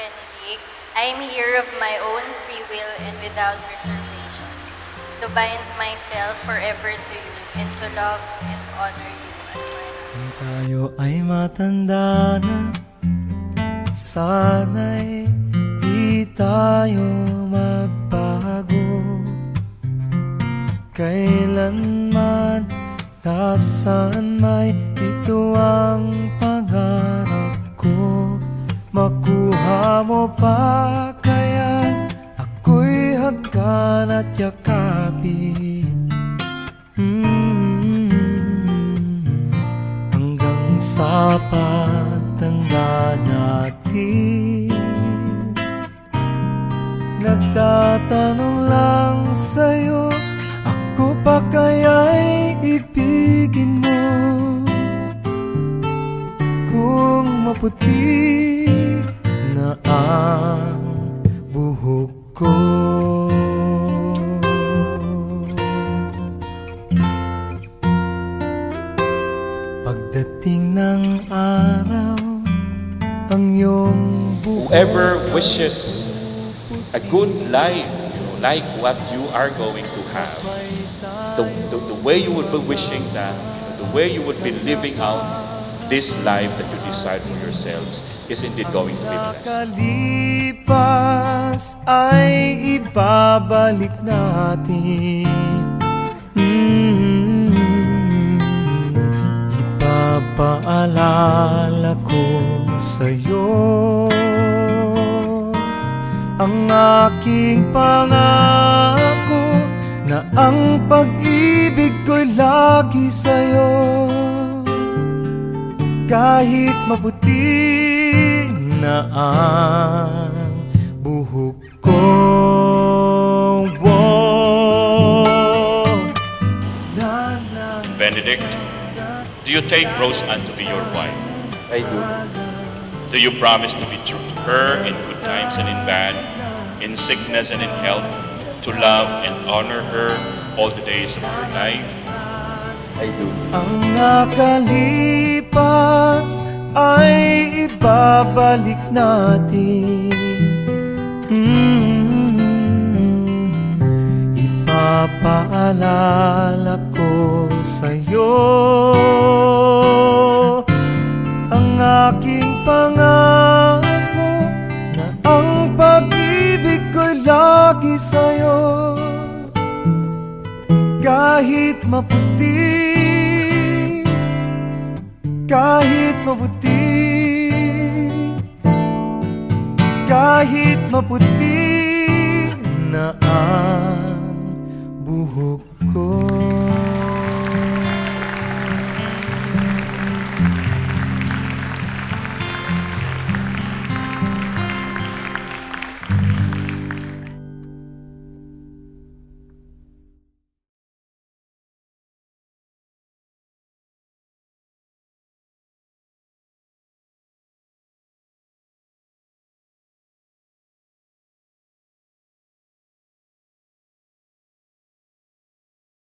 Benedict, I am here of my own free will and without reservation, to bind myself forever to you and to love and honor you as my husband. Tayo ay matanda na, sana'y di tayo magbago. Kailanman, nasaan may ito ang pangarap ko. Makuha mo pa kaya ako'y hagkan at yakapin. Hanggang sa pagtanda natin, nagtatanong lang sa'yo, ako pa kaya'y ibigin mo? Kung maputi na ang buhok ko, pagdating ng araw, ang iyong buhok. Whoever wishes a good life, like what you are going to have, the way you would be wishing that, the way you would be living out this life that you decide for yourselves is indeed going to be blessed. Nakalipas ay ibabalik natin. Ipapaalala ko sa'yo ang aking pangako na ang pag-ibig ko'y lagi sa'yo. Kahit maputi na ang buhok ko. Benedict, do you take Roseanne to be your wife? I do. Do you promise to be true to her in good times and in bad, in sickness and in health, to love and honor her all the days of your life? I do. Ang nakalipas ay ibabalik natin. Ipapaalala ko sa'yo ang aking pangako na ang pag-ibig ko'y lagi sa'yo. Kahit maputi, kahit maputi, kahit maputi na ang